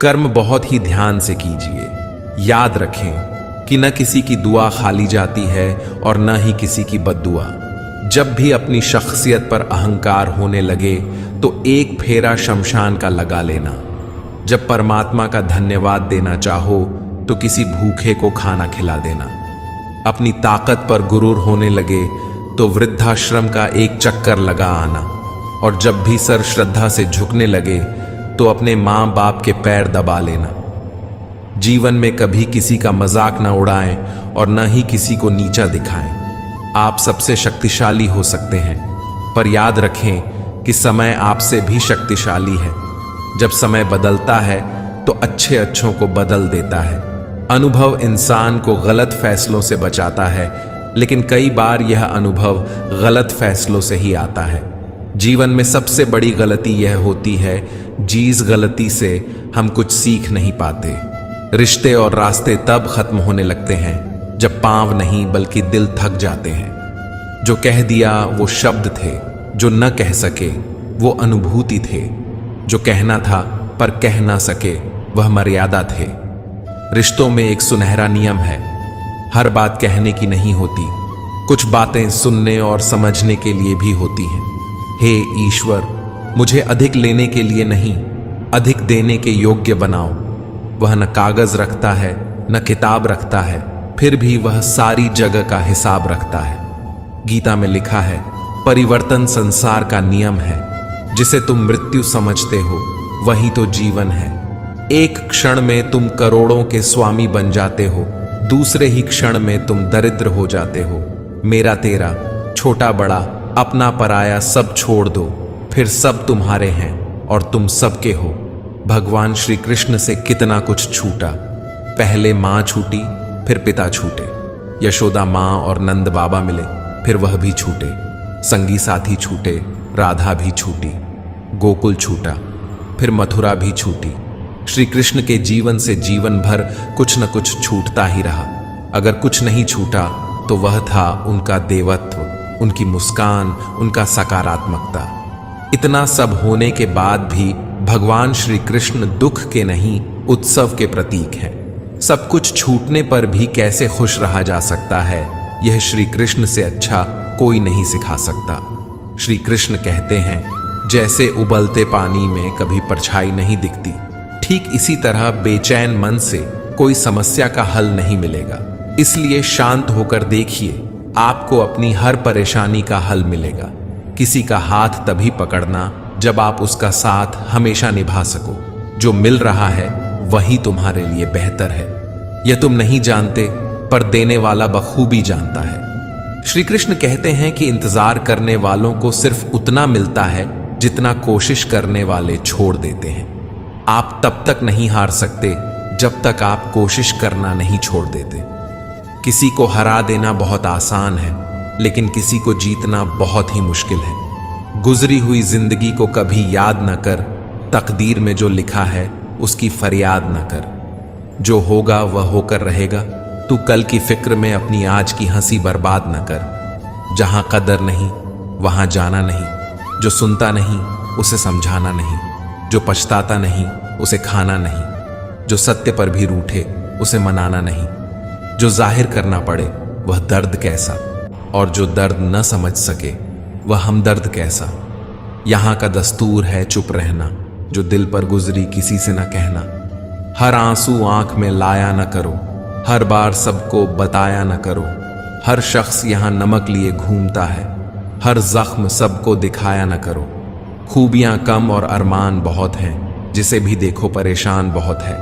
कर्म बहुत ही ध्यान से कीजिए। याद रखें कि न किसी की दुआ खाली जाती है और न ही किसी की बद्दुआ। जब भी अपनी शख्सियत पर अहंकार होने लगे तो एक फेरा शमशान का लगा लेना। जब परमात्मा का धन्यवाद देना चाहो तो किसी भूखे को खाना खिला देना। अपनी ताकत पर गुरूर होने लगे तो वृद्धाश्रम का एक चक्कर लगा आना। और जब भी सर श्रद्धा से झुकने लगे तो अपने माँ बाप के पैर दबा लेना। जीवन में कभी किसी का मजाक न उड़ाएं और न ही किसी को नीचा दिखाएं। आप सबसे शक्तिशाली हो सकते हैं, पर याद रखें कि समय आपसे भी शक्तिशाली है। जब समय बदलता है तो अच्छों को बदल देता है। अनुभव इंसान को गलत फैसलों से बचाता है, लेकिन कई बार यह अनुभव गलत फैसलों से ही आता है। जीवन में सबसे बड़ी गलती यह होती है, जिस गलती से हम कुछ सीख नहीं पाते। रिश्ते और रास्ते तब खत्म होने लगते हैं जब पांव नहीं बल्कि दिल थक जाते हैं। जो कह दिया वो शब्द थे, जो न कह सके वो अनुभूति थे, जो कहना था पर कह ना सके वह मर्यादा थे। रिश्तों में एक सुनहरा नियम है, हर बात कहने की नहीं होती, कुछ बातें सुनने और समझने के लिए भी होती हैं। हे ईश्वर, मुझे अधिक लेने के लिए नहीं, अधिक देने के योग्य बनाओ। वह न कागज रखता है न किताब रखता है, फिर भी वह सारी जगह का हिसाब रखता है। गीता में लिखा है, परिवर्तन संसार का नियम है। जिसे तुम मृत्यु समझते हो वही तो जीवन है। एक क्षण में तुम करोड़ों के स्वामी बन जाते हो, दूसरे ही क्षण में तुम दरिद्र हो जाते हो। मेरा तेरा, छोटा बड़ा, अपना पराया सब छोड़ दो, फिर सब तुम्हारे हैं और तुम सबके हो। भगवान श्री कृष्ण से कितना कुछ छूटा। पहले माँ छूटी, फिर पिता छूटे। यशोदा माँ और नंद बाबा मिले, फिर वह भी छूटे। संगी साथी छूटे, राधा भी छूटी। गोकुल छूटा, फिर मथुरा भी छूटी। श्री कृष्ण के जीवन से जीवन भर कुछ न कुछ छूटता ही रहा। अगर कुछ नहीं छूटा तो वह था उनका देवत्व, उनकी मुस्कान, उनका सकारात्मकता। इतना सब होने के बाद भी भगवान श्री कृष्ण दुख के नहीं, उत्सव के प्रतीक हैं। सब कुछ छूटने पर भी कैसे खुश रहा जा सकता है, यह श्री कृष्ण से अच्छा कोई नहीं सिखा सकता। श्री कृष्ण कहते हैं, जैसे उबलते पानी में कभी परछाई नहीं दिखती, ठीक इसी तरह बेचैन मन से कोई समस्या का हल नहीं मिलेगा। इसलिए शांत होकर देखिए, आपको अपनी हर परेशानी का हल मिलेगा। किसी का हाथ तभी पकड़ना जब आप उसका साथ हमेशा निभा सको। जो मिल रहा है वही तुम्हारे लिए बेहतर है। यह तुम नहीं जानते, पर देने वाला बखूबी जानता है। श्री कृष्ण कहते हैं कि इंतजार करने वालों को सिर्फ उतना मिलता है जितना कोशिश करने वाले छोड़ देते हैं। आप तब तक नहीं हार सकते जब तक आप कोशिश करना नहीं छोड़ देते। किसी को हरा देना बहुत आसान है, लेकिन किसी को जीतना बहुत ही मुश्किल है। गुजरी हुई जिंदगी को कभी याद न कर, तकदीर में जो लिखा है उसकी फरियाद न कर। जो होगा वह होकर रहेगा, तू कल की फिक्र में अपनी आज की हंसी बर्बाद न कर। जहां कदर नहीं वहां जाना नहीं, जो सुनता नहीं उसे समझाना नहीं, जो पछताता नहीं उसे खाना नहीं, जो सत्य पर भी रूठे उसे मनाना नहीं, जो जाहिर करना पड़े वह दर्द कैसा, और जो दर्द न समझ सके वह हमदर्द कैसा। यहाँ का दस्तूर है चुप रहना, जो दिल पर गुजरी किसी से न कहना। हर आंसू आंख में लाया न करो, हर बार सबको बताया न करो। हर शख्स यहाँ नमक लिए घूमता है, हर जख्म सबको दिखाया न करो। खूबियां कम और अरमान बहुत हैं, जिसे भी देखो परेशान बहुत है।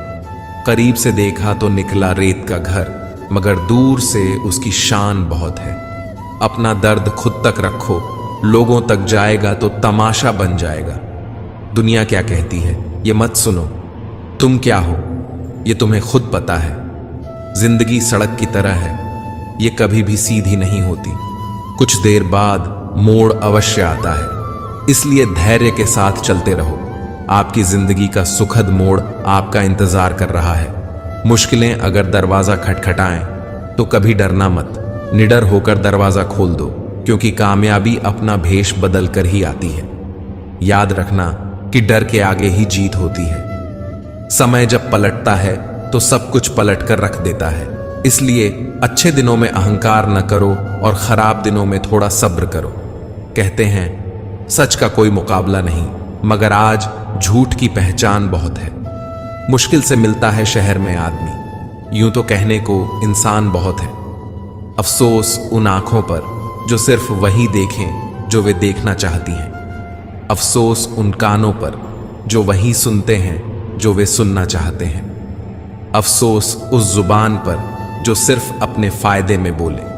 करीब से देखा तो निकला रेत का घर, मगर दूर से उसकी शान बहुत है। अपना दर्द खुद तक रखो, लोगों तक जाएगा तो तमाशा बन जाएगा। दुनिया क्या कहती है ये मत सुनो, तुम क्या हो ये तुम्हें खुद पता है। जिंदगी सड़क की तरह है, ये कभी भी सीधी नहीं होती। कुछ देर बाद मोड़ अवश्य आता है, इसलिए धैर्य के साथ चलते रहो। आपकी जिंदगी का सुखद मोड़ आपका इंतजार कर रहा है। मुश्किलें अगर दरवाजा खटखटाएं तो कभी डरना मत, निडर होकर दरवाजा खोल दो, क्योंकि कामयाबी अपना भेष बदल कर ही आती है। याद रखना कि डर के आगे ही जीत होती है। समय जब पलटता है तो सब कुछ पलट कर रख देता है। इसलिए अच्छे दिनों में अहंकार न करो और खराब दिनों में थोड़ा सब्र करो। कहते हैं सच का कोई मुकाबला नहीं, मगर आज झूठ की पहचान बहुत है। मुश्किल से मिलता है शहर में आदमी, यूं तो कहने को इंसान बहुत है। अफसोस उन आंखों पर जो सिर्फ वही देखें जो वे देखना चाहती हैं। अफसोस उन कानों पर जो वही सुनते हैं जो वे सुनना चाहते हैं। अफसोस उस जुबान पर जो सिर्फ अपने फायदे में बोले।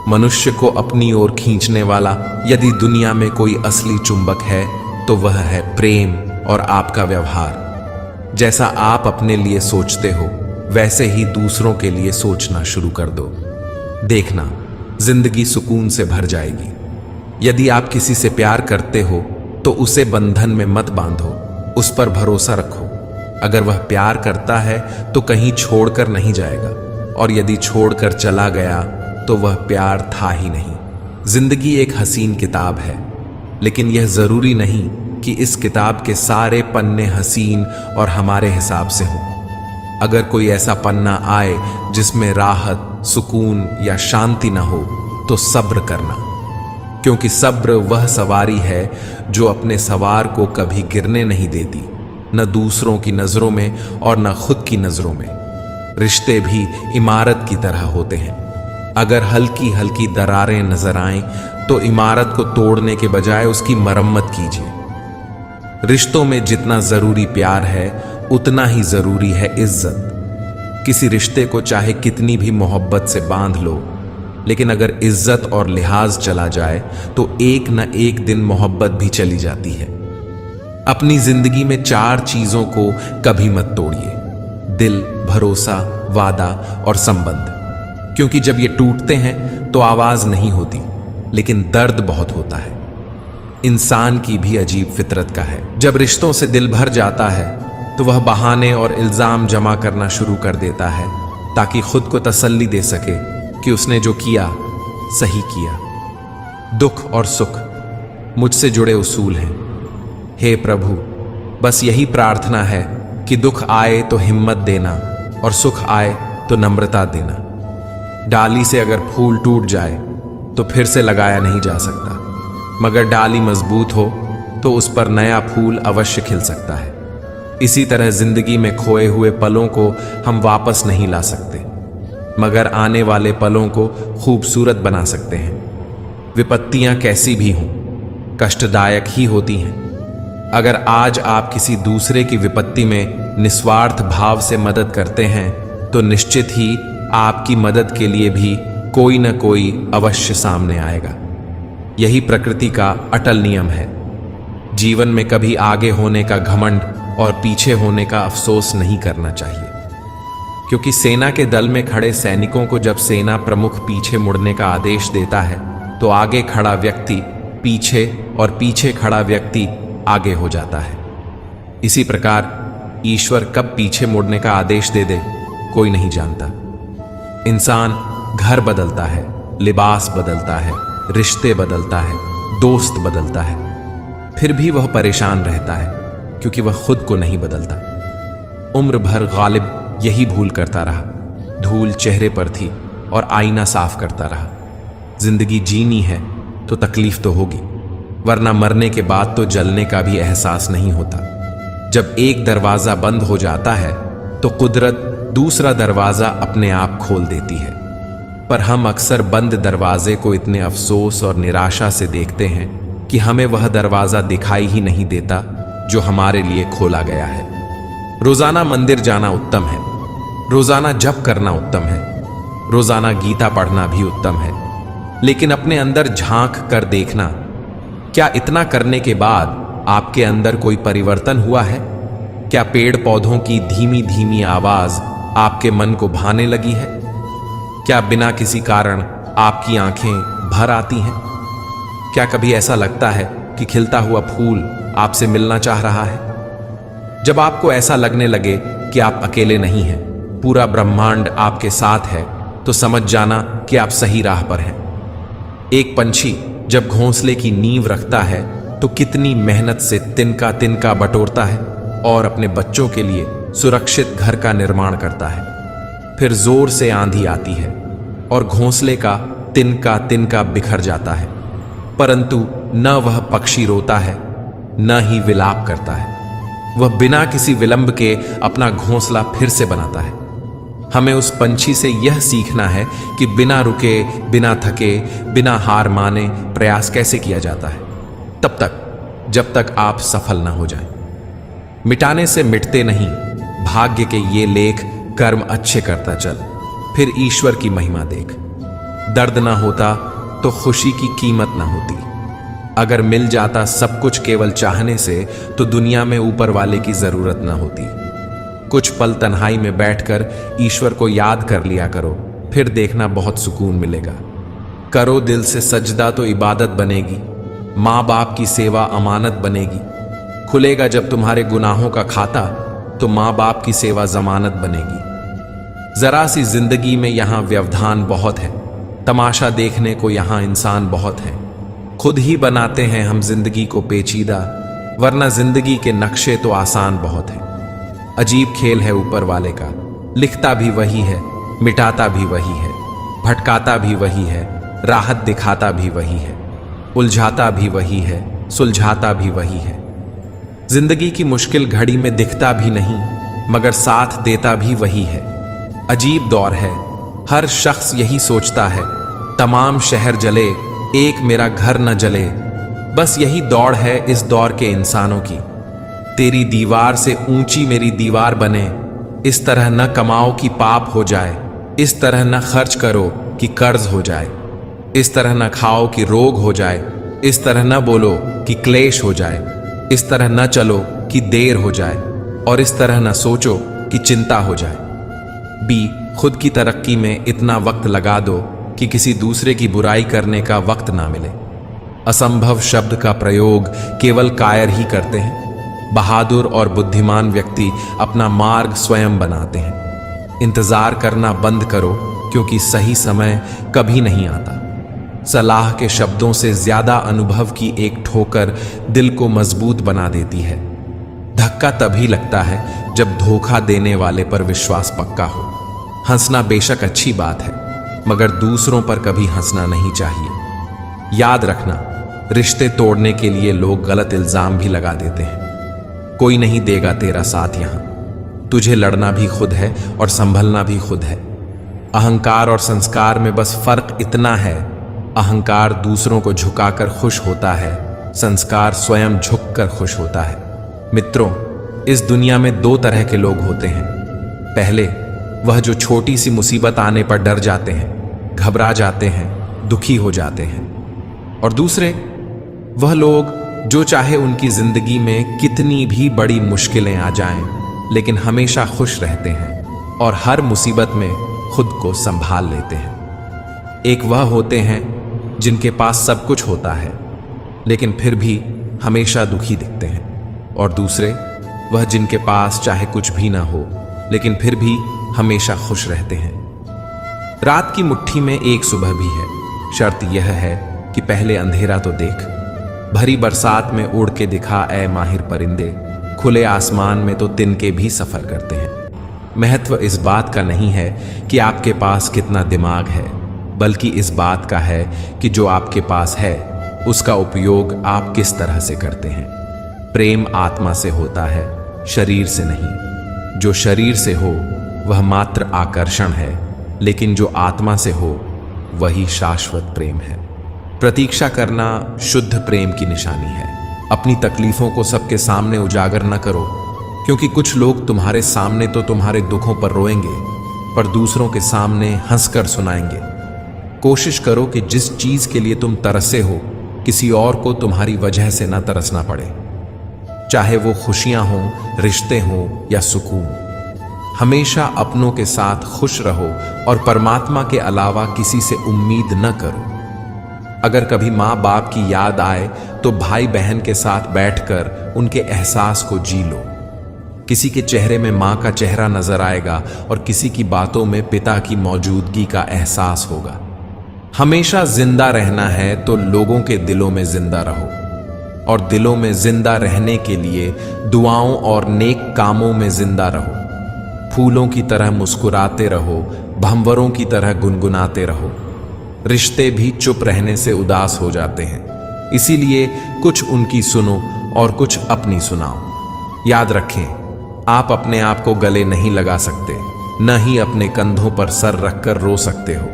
मनुष्य को अपनी ओर खींचने वाला यदि दुनिया में कोई असली चुंबक है तो वह है प्रेम और आपका व्यवहार। जैसा आप अपने लिए सोचते हो वैसे ही दूसरों के लिए सोचना शुरू कर दो। देखना जिंदगी सुकून से भर जाएगी। यदि आप किसी से प्यार करते हो तो उसे बंधन में मत बांधो, उस पर भरोसा रखो। अगर वह प्यार करता है तो कहीं छोड़कर नहीं जाएगा, और यदि छोड़कर चला गया तो वह प्यार था ही नहीं। जिंदगी एक हसीन किताब है, लेकिन यह जरूरी नहीं कि इस किताब के सारे पन्ने हसीन और हमारे हिसाब से हों। अगर कोई ऐसा पन्ना आए जिसमें राहत, सुकून या शांति न हो तो सब्र करना, क्योंकि सब्र वह सवारी है जो अपने सवार को कभी गिरने नहीं देती, न दूसरों की नजरों में और न खुद की नजरों में। रिश्ते भी इमारत की तरह होते हैं। अगर हल्की हल्की दरारें नजर आएं तो इमारत को तोड़ने के बजाय उसकी मरम्मत कीजिए। रिश्तों में जितना जरूरी प्यार है उतना ही जरूरी है इज्जत। किसी रिश्ते को चाहे कितनी भी मोहब्बत से बांध लो, लेकिन अगर इज्जत और लिहाज चला जाए तो एक न एक दिन मोहब्बत भी चली जाती है। अपनी जिंदगी में 4 चीजों को कभी मत तोड़िए: दिल, भरोसा, वादा और संबंध। क्योंकि जब ये टूटते हैं तो आवाज नहीं होती, लेकिन दर्द बहुत होता है। इंसान की भी अजीब फितरत का है, जब रिश्तों से दिल भर जाता है तो वह बहाने और इल्जाम जमा करना शुरू कर देता है ताकि खुद को तसल्ली दे सके कि उसने जो किया सही किया। दुख और सुख मुझसे जुड़े उसूल हैं। हे प्रभु, बस यही प्रार्थना है कि दुख आए तो हिम्मत देना और सुख आए तो नम्रता देना। डाली से अगर फूल टूट जाए तो फिर से लगाया नहीं जा सकता, मगर डाली मजबूत हो तो उस पर नया फूल अवश्य खिल सकता है। इसी तरह जिंदगी में खोए हुए पलों को हम वापस नहीं ला सकते, मगर आने वाले पलों को खूबसूरत बना सकते हैं। विपत्तियां कैसी भी हों, कष्टदायक ही होती हैं। अगर आज आप किसी दूसरे की विपत्ति में निस्वार्थ भाव से मदद करते हैं तो निश्चित ही आपकी मदद के लिए भी कोई न कोई अवश्य सामने आएगा। यही प्रकृति का अटल नियम है। जीवन में कभी आगे होने का घमंड और पीछे होने का अफसोस नहीं करना चाहिए, क्योंकि सेना के दल में खड़े सैनिकों को जब सेना प्रमुख पीछे मुड़ने का आदेश देता है तो आगे खड़ा व्यक्ति पीछे और पीछे खड़ा व्यक्ति आगे हो जाता है। इसी प्रकार ईश्वर कब पीछे मुड़ने का आदेश दे दे कोई नहीं जानता। इंसान घर बदलता है, लिबास बदलता है, रिश्ते बदलता है, दोस्त बदलता है, फिर भी वह परेशान रहता है क्योंकि वह खुद को नहीं बदलता। उम्र भर गालिब यही भूल करता रहा, धूल चेहरे पर थी और आईना साफ करता रहा। जिंदगी जीनी है तो तकलीफ तो होगी, वरना मरने के बाद तो जलने का भी एहसास नहीं होता। जब एक दरवाजा बंद हो जाता है तो कुदरत दूसरा दरवाजा अपने आप खोल देती है, पर हम अक्सर बंद दरवाजे को इतने अफसोस और निराशा से देखते हैं कि हमें वह दरवाजा दिखाई ही नहीं देता जो हमारे लिए खोला गया है। रोजाना मंदिर जाना उत्तम है, रोजाना जप करना उत्तम है, रोजाना गीता पढ़ना भी उत्तम है, लेकिन अपने अंदर झांक कर देखना, क्या इतना करने के बाद आपके अंदर कोई परिवर्तन हुआ है? क्या पेड़ पौधों की धीमी धीमी आवाज आपके मन को भाने लगी है? क्या बिना किसी कारण आपकी आंखें भर आती हैं? क्या कभी ऐसा लगता है कि खिलता हुआ फूल आपसे मिलना चाह रहा है? जब आपको ऐसा लगने लगे कि आप अकेले नहीं हैं, पूरा ब्रह्मांड आपके साथ है, तो समझ जाना कि आप सही राह पर हैं। एक पंछी जब घोंसले की नींव रखता है तो कितनी मेहनत से तिनका तिनका बटोरता है और अपने बच्चों के लिए सुरक्षित घर का निर्माण करता है। फिर जोर से आंधी आती है और घोंसले का तिनका बिखर जाता है, परंतु न वह पक्षी रोता है न ही विलाप करता है। वह बिना किसी विलंब के अपना घोंसला फिर से बनाता है। हमें उस पंछी से यह सीखना है कि बिना रुके, बिना थके, बिना हार माने प्रयास कैसे किया जाता है, तब तक जब तक आप सफल न हो जाएं। मिटाने से मिटते नहीं भाग्य के ये लेख, कर्म अच्छे करता चल, फिर ईश्वर की महिमा देख। दर्द ना होता तो खुशी की कीमत ना होती। अगर मिल जाता सब कुछ केवल चाहने से तो दुनिया में ऊपर वाले की जरूरत ना होती। कुछ पल तन्हाई में बैठकर ईश्वर को याद कर लिया करो, फिर देखना बहुत सुकून मिलेगा। करो दिल से सजदा तो इबादत बनेगी। माँ बाप की सेवा अमानत बनेगी। खुलेगा जब तुम्हारे गुनाहों का खाता तो माँ बाप की सेवा जमानत बनेगी। जरा सी जिंदगी में यहाँ व्यवधान बहुत है, तमाशा देखने को यहाँ इंसान बहुत है। खुद ही बनाते हैं हम जिंदगी को पेचीदा, वरना जिंदगी के नक्शे तो आसान बहुत है। अजीब खेल है ऊपर वाले का, लिखता भी वही है, मिटाता भी वही है, भटकाता भी वही है, राहत दिखाता भी वही है, उलझाता भी वही है, सुलझाता भी वही है। जिंदगी की मुश्किल घड़ी में दिखता भी नहीं मगर साथ देता भी वही है। अजीब दौर है, हर शख्स यही सोचता है, तमाम शहर जले एक मेरा घर न जले। बस यही दौड़ है इस दौर के इंसानों की। तेरी दीवार से ऊंची मेरी दीवार बने, इस तरह न कमाओ कि पाप हो जाए, इस तरह न खर्च करो कि कर्ज हो जाए, इस तरह न खाओ कि रोग हो जाए, इस तरह न बोलो कि क्लेश हो जाए, इस तरह न चलो कि देर हो जाए, और इस तरह न सोचो कि चिंता हो जाए। बी, खुद की तरक्की में इतना वक्त लगा दो कि किसी दूसरे की बुराई करने का वक्त ना मिले। असंभव शब्द का प्रयोग केवल कायर ही करते हैं। बहादुर और बुद्धिमान व्यक्ति अपना मार्ग स्वयं बनाते हैं। इंतजार करना बंद करो क्योंकि सही समय कभी नहीं आता। सलाह के शब्दों से ज्यादा अनुभव की एक ठोकर दिल को मजबूत बना देती है। धक्का तभी लगता है जब धोखा देने वाले पर विश्वास पक्का हो। हंसना बेशक अच्छी बात है मगर दूसरों पर कभी हंसना नहीं चाहिए। याद रखना, रिश्ते तोड़ने के लिए लोग गलत इल्जाम भी लगा देते हैं। कोई नहीं देगा तेरा साथ यहां। तुझे लड़ना भी खुद है और संभलना भी खुद है। अहंकार और संस्कार में बस फर्क इतना है, अहंकार दूसरों को झुकाकर खुश होता है, संस्कार स्वयं झुककर खुश होता है। मित्रों, इस दुनिया में दो तरह के लोग होते हैं। पहले वह जो छोटी सी मुसीबत आने पर डर जाते हैं, घबरा जाते हैं, दुखी हो जाते हैं। और दूसरे वह लोग जो चाहे उनकी जिंदगी में कितनी भी बड़ी मुश्किलें आ जाएं, लेकिन हमेशा खुश रहते हैं और हर मुसीबत में खुद को संभाल लेते हैं। एक वह होते हैं जिनके पास सब कुछ होता है लेकिन फिर भी हमेशा दुखी दिखते हैं, और दूसरे वह जिनके पास चाहे कुछ भी ना हो लेकिन फिर भी हमेशा खुश रहते हैं। रात की मुट्ठी में एक सुबह भी है। शर्त यह है कि पहले अंधेरा तो देख। भरी बरसात में उड़ के दिखा ऐ माहिर परिंदे, खुले आसमान में तो तिनके भी सफर करते हैं। महत्व इस बात का नहीं है कि आपके पास कितना दिमाग है, बल्कि इस बात का है कि जो आपके पास है उसका उपयोग आप किस तरह से करते हैं। प्रेम आत्मा से होता है, शरीर से नहीं। जो शरीर से हो वह मात्र आकर्षण है, लेकिन जो आत्मा से हो वही शाश्वत प्रेम है। प्रतीक्षा करना शुद्ध प्रेम की निशानी है। अपनी तकलीफों को सबके सामने उजागर न करो, क्योंकि कुछ लोग तुम्हारे सामने तो तुम्हारे दुखों पर रोएंगे पर दूसरों के सामने हंसकर सुनाएंगे। कोशिश करो कि जिस चीज के लिए तुम तरसे हो किसी और को तुम्हारी वजह से न तरसना पड़े, चाहे वो खुशियां हों, रिश्ते हों या सुकून। हमेशा अपनों के साथ खुश रहो और परमात्मा के अलावा किसी से उम्मीद न करो। अगर कभी माँ बाप की याद आए तो भाई बहन के साथ बैठकर उनके एहसास को जी लो। किसी के चेहरे में माँ का चेहरा नजर आएगा और किसी की बातों में पिता की मौजूदगी का एहसास होगा। हमेशा जिंदा रहना है तो लोगों के दिलों में जिंदा रहो, और दिलों में जिंदा रहने के लिए दुआओं और नेक कामों में जिंदा रहो। फूलों की तरह मुस्कुराते रहो, भंवरों की तरह गुनगुनाते रहो। रिश्ते भी चुप रहने से उदास हो जाते हैं, इसीलिए कुछ उनकी सुनो और कुछ अपनी सुनाओ। याद रखें, आप अपने आप को गले नहीं लगा सकते, न ही अपने कंधों पर सर रखकर रो सकते हो।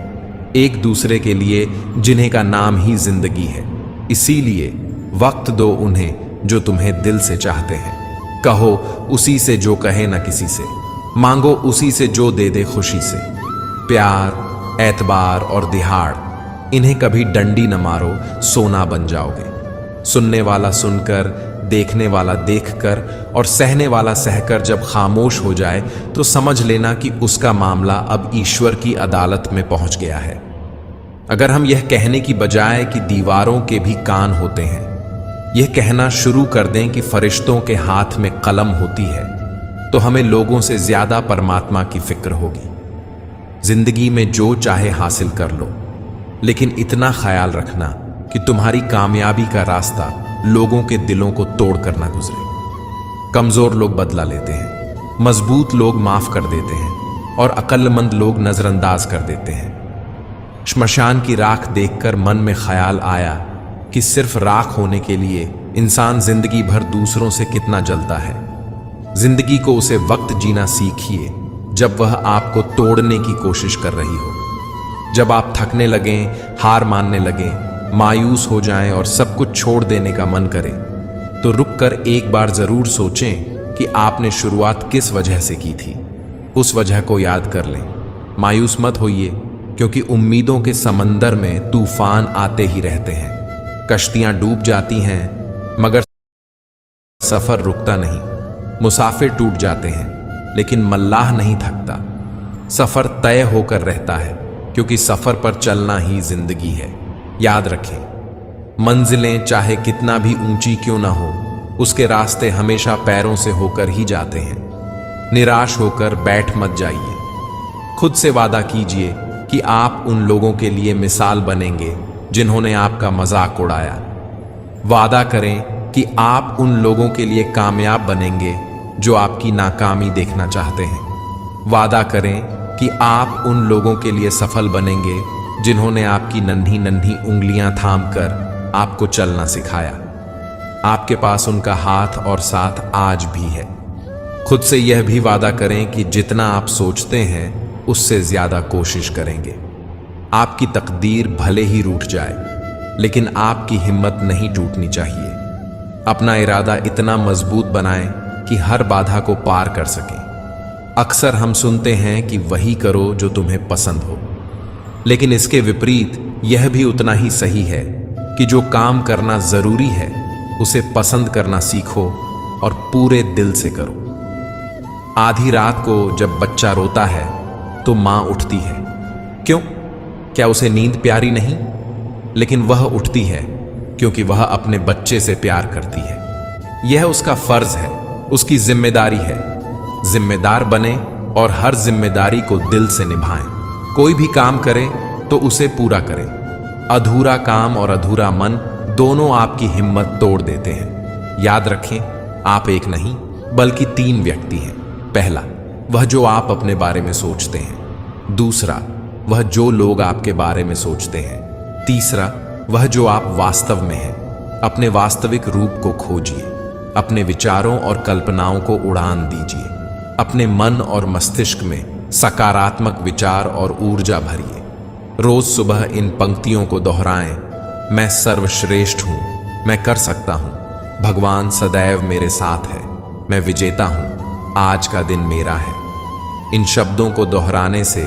एक दूसरे के लिए जिन्हें का नाम ही जिंदगी है, इसीलिए वक्त दो उन्हें जो तुम्हें दिल से चाहते हैं। कहो उसी से जो कहे न किसी से, मांगो उसी से जो दे दे खुशी से। प्यार, एतबार और दिहाड़, इन्हें कभी डंडी न मारो, सोना बन जाओगे। सुनने वाला सुनकर, देखने वाला देखकर और सहने वाला सहकर जब खामोश हो जाए तो समझ लेना कि उसका मामला अब ईश्वर की अदालत में पहुंच गया है। अगर हम यह कहने की बजाय कि दीवारों के भी कान होते हैं, यह कहना शुरू कर दें कि फरिश्तों के हाथ में कलम होती है, तो हमें लोगों से ज्यादा परमात्मा की फिक्र होगी। जिंदगी में जो चाहे हासिल कर लो, लेकिन इतना ख्याल रखना कि तुम्हारी कामयाबी का रास्ता लोगों के दिलों को तोड़कर ना गुजरे। कमजोर लोग बदला लेते हैं, मजबूत लोग माफ कर देते हैं और अक्लमंद लोग नजरअंदाज कर देते हैं। श्मशान की राख देखकर मन में ख्याल आया कि सिर्फ राख होने के लिए इंसान जिंदगी भर दूसरों से कितना जलता है। जिंदगी को उसे वक्त जीना सीखिए जब वह आपको तोड़ने की कोशिश कर रही हो। जब आप थकने लगें, हार मानने लगें, मायूस हो जाएं और सब कुछ छोड़ देने का मन करे, तो रुककर एक बार जरूर सोचें कि आपने शुरुआत किस वजह से की थी। उस वजह को याद कर लें। मायूस मत होइए, क्योंकि उम्मीदों के समंदर में तूफान आते ही रहते हैं। कश्तियां डूब जाती हैं, मगर सफर रुकता नहीं। मुसाफिर टूट जाते हैं, लेकिन मल्लाह नहीं थकता। सफर तय होकर रहता है, क्योंकि सफर पर चलना ही जिंदगी है। याद रखें, मंजिलें चाहे कितना भी ऊंची क्यों ना हो, उसके रास्ते हमेशा पैरों से होकर ही जाते हैं। निराश होकर बैठ मत जाइए। खुद से वादा कीजिए कि आप उन लोगों के लिए मिसाल बनेंगे जिन्होंने आपका मजाक उड़ाया। वादा करें कि आप उन लोगों के लिए कामयाब बनेंगे जो आपकी नाकामी देखना चाहते हैं। वादा करें कि आप उन लोगों के लिए सफल बनेंगे जिन्होंने आपकी नन्ही नन्ही उंगलियां थामकर आपको चलना सिखाया। आपके पास उनका हाथ और साथ आज भी है। खुद से यह भी वादा करें कि जितना आप सोचते हैं उससे ज्यादा कोशिश करेंगे। आपकी तकदीर भले ही रूठ जाए, लेकिन आपकी हिम्मत नहीं टूटनी चाहिए। अपना इरादा इतना मजबूत बनाएं कि हर बाधा को पार कर सकें। अक्सर हम सुनते हैं कि वही करो जो तुम्हें पसंद हो, लेकिन इसके विपरीत यह भी उतना ही सही है कि जो काम करना जरूरी है उसे पसंद करना सीखो और पूरे दिल से करो। आधी रात को जब बच्चा रोता है तो मां उठती है। क्यों? क्या उसे नींद प्यारी नहीं? लेकिन वह उठती है क्योंकि वह अपने बच्चे से प्यार करती है। यह उसका फर्ज है, उसकी जिम्मेदारी है। जिम्मेदार बने और हर जिम्मेदारी को दिल से निभाएं। कोई भी काम करे तो उसे पूरा करें। अधूरा काम और अधूरा मन दोनों आपकी हिम्मत तोड़ देते हैं। याद रखें, आप एक नहीं बल्कि 3 व्यक्ति हैं। पहला, वह जो आप अपने बारे में सोचते हैं। दूसरा, वह जो लोग आपके बारे में सोचते हैं। तीसरा, वह जो आप वास्तव में हैं। अपने वास्तविक रूप को खोजिए। अपने विचारों और कल्पनाओं को उड़ान दीजिए। अपने मन और मस्तिष्क में सकारात्मक विचार और ऊर्जा भरिए। रोज सुबह इन पंक्तियों को दोहराएं। मैं सर्वश्रेष्ठ हूं, मैं कर सकता हूं, भगवान सदैव मेरे साथ है, मैं विजेता हूं, आज का दिन मेरा है। इन शब्दों को दोहराने से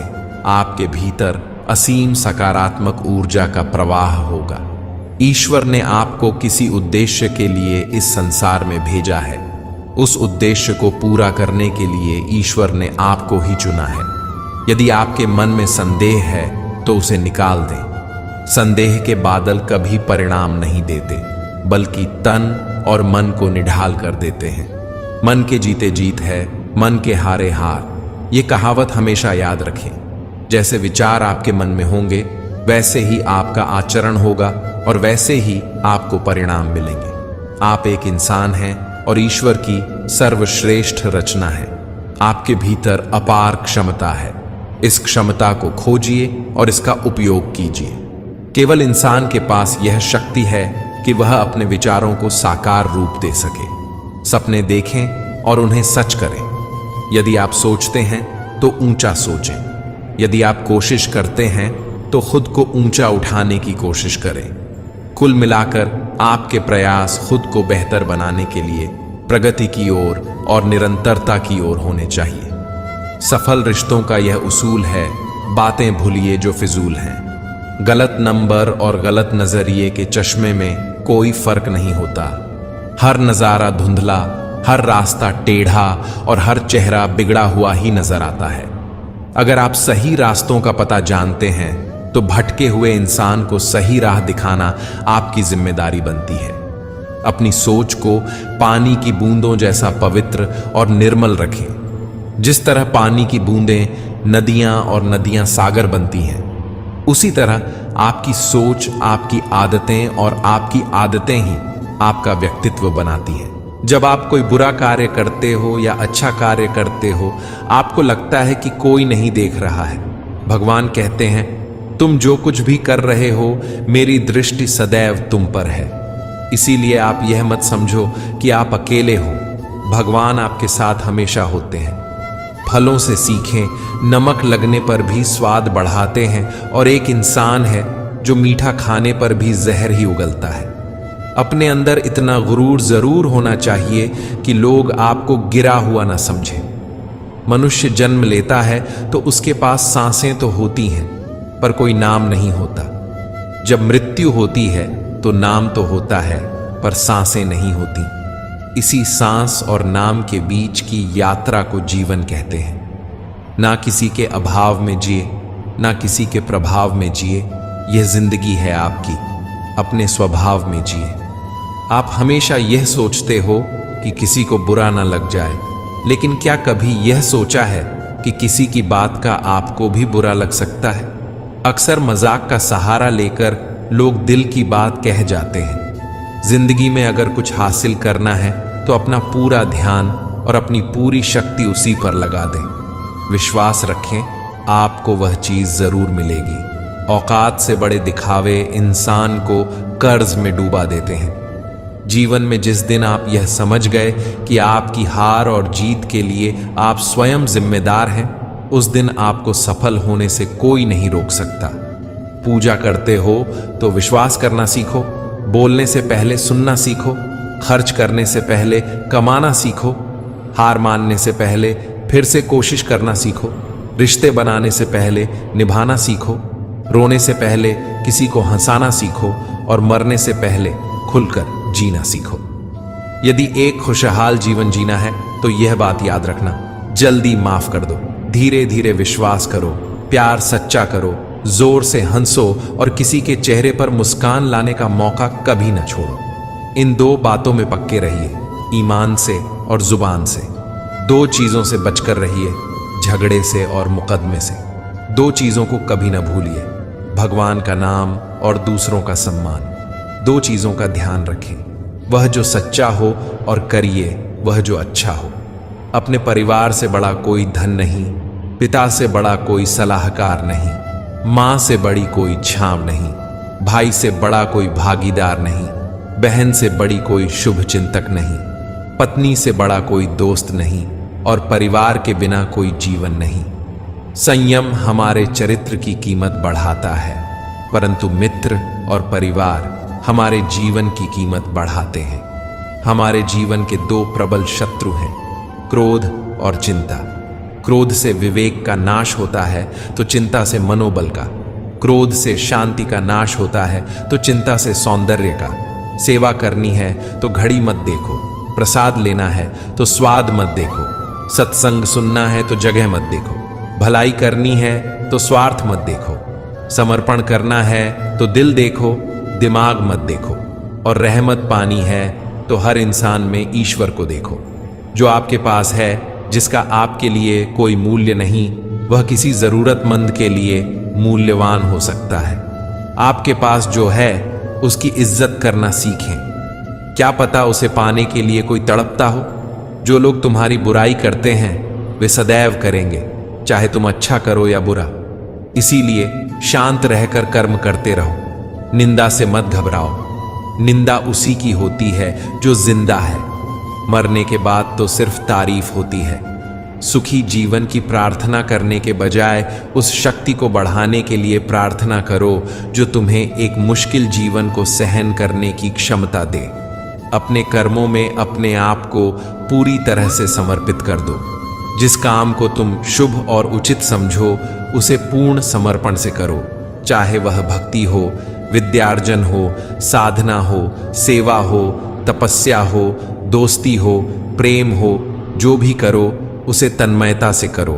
आपके भीतर असीम सकारात्मक ऊर्जा का प्रवाह होगा। ईश्वर ने आपको किसी उद्देश्य के लिए इस संसार में भेजा है। उस उद्देश्य को पूरा करने के लिए ईश्वर ने आपको ही चुना है। यदि आपके मन में संदेह है तो उसे निकाल दें। संदेह के बादल कभी परिणाम नहीं देते, बल्कि तन और मन को निढाल कर देते हैं। मन के जीते जीत है, मन के हारे हार। ये कहावत हमेशा याद रखें। जैसे विचार आपके मन में होंगे, वैसे ही आपका आचरण होगा और वैसे ही आपको परिणाम मिलेंगे। आप एक इंसान हैं और ईश्वर की सर्वश्रेष्ठ रचना है। आपके भीतर अपार क्षमता है। इस क्षमता को खोजिए और इसका उपयोग कीजिए। केवल इंसान के पास यह शक्ति है कि वह अपने विचारों को साकार रूप दे सके। सपने देखें और उन्हें सच करें। यदि आप सोचते हैं तो ऊंचा सोचें। यदि आप कोशिश करते हैं तो खुद को ऊंचा उठाने की कोशिश करें। कुल मिलाकर आपके प्रयास खुद को बेहतर बनाने के लिए प्रगति की ओर और निरंतरता की ओर होने चाहिए। सफल रिश्तों का यह उसूल है, बातें भूलिए जो फिजूल हैं। गलत नंबर और गलत नजरिए के चश्मे में कोई फर्क नहीं होता। हर नजारा धुंधला, हर रास्ता टेढ़ा और हर चेहरा बिगड़ा हुआ ही नजर आता है। अगर आप सही रास्तों का पता जानते हैं तो भटके हुए इंसान को सही राह दिखाना आपकी जिम्मेदारी बनती है। अपनी सोच को पानी की बूंदों जैसा पवित्र और निर्मल रखें। जिस तरह पानी की बूंदें नदियां और नदियां सागर बनती हैं, उसी तरह आपकी सोच, आपकी आदतें और आपकी आदतें ही आपका व्यक्तित्व बनाती हैं। जब आप कोई बुरा कार्य करते हो या अच्छा कार्य करते हो, आपको लगता है कि कोई नहीं देख रहा है। भगवान कहते हैं, तुम जो कुछ भी कर रहे हो, मेरी दृष्टि सदैव तुम पर है। इसीलिए आप यह मत समझो कि आप अकेले हो। भगवान आपके साथ हमेशा होते हैं। फलों से सीखें, नमक लगने पर भी स्वाद बढ़ाते हैं, और एक इंसान है जो मीठा खाने पर भी जहर ही उगलता है। अपने अंदर इतना गुरूर जरूर होना चाहिए कि लोग आपको गिरा हुआ ना समझें। मनुष्य जन्म लेता है तो उसके पास सांसें तो होती हैं, पर कोई नाम नहीं होता। जब मृत्यु होती है तो नाम तो होता है, पर सांसें नहीं होती। इसी सांस और नाम के बीच की यात्रा को जीवन कहते हैं। ना किसी के अभाव में जिए, ना किसी के प्रभाव में जिए। यह जिंदगी है आपकी, अपने स्वभाव में जिए। आप हमेशा यह सोचते हो कि किसी को बुरा ना लग जाए, लेकिन क्या कभी यह सोचा है कि किसी की बात का आपको भी बुरा लग सकता है? अक्सर मजाक का सहारा लेकर लोग दिल की बात कह जाते हैं। जिंदगी में अगर कुछ हासिल करना है तो अपना पूरा ध्यान और अपनी पूरी शक्ति उसी पर लगा दें। विश्वास रखें, आपको वह चीज जरूर मिलेगी। औकात से बड़े दिखावे इंसान को कर्ज में डूबा देते हैं। जीवन में जिस दिन आप यह समझ गए कि आपकी हार और जीत के लिए आप स्वयं जिम्मेदार हैं, उस दिन आपको सफल होने से कोई नहीं रोक सकता। पूजा करते हो तो विश्वास करना सीखो। बोलने से पहले सुनना सीखो। खर्च करने से पहले कमाना सीखो। हार मानने से पहले फिर से कोशिश करना सीखो। रिश्ते बनाने से पहले निभाना सीखो। रोने से पहले किसी को हंसाना सीखो और मरने से पहले खुलकर जीना सीखो। यदि एक खुशहाल जीवन जीना है तो यह बात याद रखना, जल्दी माफ कर दो, धीरे धीरे विश्वास करो, प्यार सच्चा करो, जोर से हंसो और किसी के चेहरे पर मुस्कान लाने का मौका कभी न छोड़ो। इन दो बातों में पक्के रहिए, ईमान से और जुबान से। दो चीजों से बचकर रहिए, झगड़े से और मुकदमे से। दो चीजों को कभी न भूलिए, भगवान का नाम और दूसरों का सम्मान। दो चीजों का ध्यान रखें, वह जो सच्चा हो, और करिए वह जो अच्छा हो। अपने परिवार से बड़ा कोई धन नहीं, पिता से बड़ा कोई सलाहकार नहीं, मां से बड़ी कोई छांव नहीं, भाई से बड़ा कोई भागीदार नहीं, बहन से बड़ी कोई शुभ चिंतक नहीं, पत्नी से बड़ा कोई दोस्त नहीं, और परिवार के बिना कोई जीवन नहीं। संयम हमारे चरित्र की कीमत बढ़ाता है, परंतु मित्र और परिवार हमारे जीवन की कीमत बढ़ाते हैं। हमारे जीवन के दो प्रबल शत्रु हैं, क्रोध और चिंता। क्रोध से विवेक का नाश होता है तो चिंता से मनोबल का। क्रोध से शांति का नाश होता है तो चिंता से सौंदर्य का। सेवा करनी है तो घड़ी मत देखो, प्रसाद लेना है तो स्वाद मत देखो, सत्संग सुनना है तो जगह मत देखो, भलाई करनी है तो स्वार्थ मत देखो, समर्पण करना है तो दिल देखो, दिमाग मत देखो, और रहमत पानी है तो हर इंसान में ईश्वर को देखो। जो आपके पास है, जिसका आपके लिए कोई मूल्य नहीं, वह किसी जरूरतमंद के लिए मूल्यवान हो सकता है। आपके पास जो है उसकी इज्जत करना सीखें। क्या पता उसे पाने के लिए कोई तड़पता हो। जो लोग तुम्हारी बुराई करते हैं वे सदैव करेंगे, चाहे तुम अच्छा करो या बुरा। इसीलिए शांत रहकर कर्म करते रहो। निंदा से मत घबराओ। निंदा उसी की होती है जो जिंदा है। मरने के बाद तो सिर्फ तारीफ होती है। सुखी जीवन की प्रार्थना करने के बजाय उस शक्ति को बढ़ाने के लिए प्रार्थना करो जो तुम्हें एक मुश्किल जीवन को सहन करने की क्षमता दे। अपने कर्मों में अपने आप को पूरी तरह से समर्पित कर दो। जिस काम को तुम शुभ और उचित समझो उसे पूर्ण समर्पण से करो, चाहे वह भक्ति हो, विद्यार्जन हो, साधना हो, सेवा हो, तपस्या हो, दोस्ती हो, प्रेम हो। जो भी करो उसे तन्मयता से करो।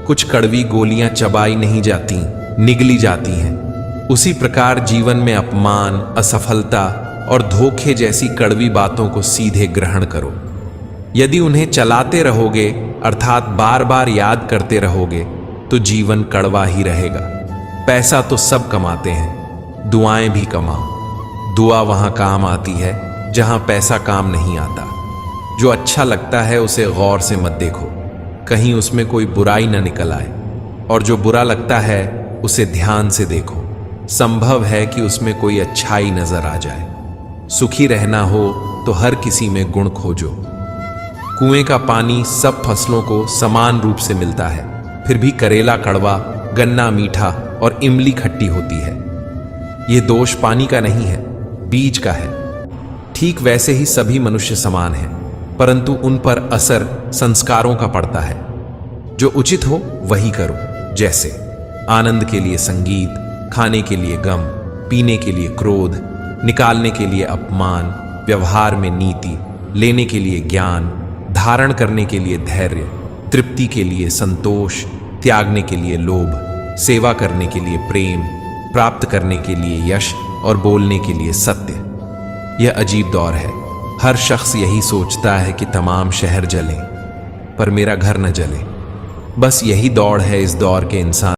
कुछ कड़वी गोलियां चबाई नहीं जाती, निगली जाती हैं। उसी प्रकार जीवन में अपमान, असफलता और धोखे जैसी कड़वी बातों को सीधे ग्रहण करो। यदि उन्हें चलाते रहोगे अर्थात बार बार याद करते रहोगे तो जीवन कड़वा ही रहेगा। पैसा तो सब कमाते हैं, दुआएं भी कमाओ। दुआ वहां काम आती है जहां पैसा काम नहीं आता। जो अच्छा लगता है उसे गौर से मत देखो, कहीं उसमें कोई बुराई न निकल आए, और जो बुरा लगता है उसे ध्यान से देखो, संभव है कि उसमें कोई अच्छाई नजर आ जाए। सुखी रहना हो तो हर किसी में गुण खोजो। कुएं का पानी सब फसलों को समान रूप से मिलता है, फिर भी करेला कड़वा, गन्ना मीठा और इमली खट्टी होती है। यह दोष पानी का नहीं है, बीज का है। ठीक वैसे ही सभी मनुष्य समान हैं, परंतु उन पर असर संस्कारों का पड़ता है। जो उचित हो वही करो, जैसे आनंद के लिए संगीत, खाने के लिए गम, पीने के लिए क्रोध, निकालने के लिए अपमान, व्यवहार में नीति, लेने के लिए ज्ञान, धारण करने के लिए धैर्य, तृप्ति के लिए संतोष, त्यागने के लिए लोभ, सेवा करने के लिए प्रेम, प्राप्त करने के लिए यश और बोलने के लिए सत्य। यह अजीब दौर है। हर शख्स यही सोचता है कि तमाम शहर जलें, पर मेरा घर न जले। बस यही दौड़ है इस दौर के इंसान